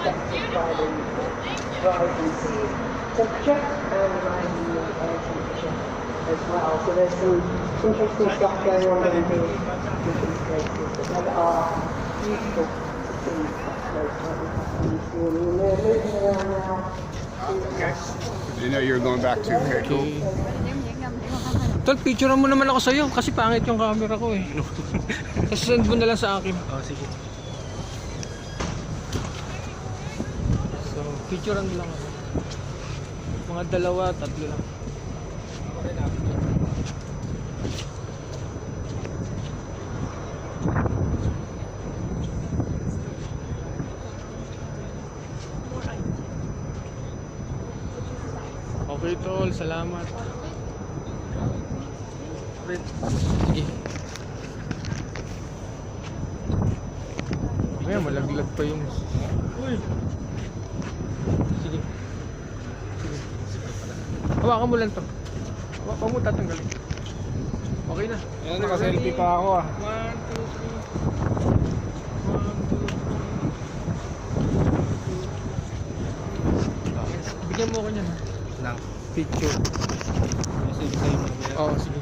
consecutive Friday rise in sea temperature and rise in air temperature as well. So there's some interesting stuff going on in these places that are beautiful to see up close. We're moving around now. Okay. Did you know you were going back to very cool? Tol, picturean mo naman ako sa'yo kasi pangit yung camera ko eh. Tapos send mo na lang sa akin. Oh, sige. So, picturean mo lang ako. Mga dalawa, tatlo lang. Okay tol, salamat. Sige. Mamaya malaglag pa yung... Uy! Sige. Sige. Hawakan mo lang to. Huwag mo tatanggalin. Okay na. Yan, naka-selfie pa ako ah. 1, 2, 3. Bigyan mo ako niyan ha. Lang. Picture. Message sa'yo. Oo, sige.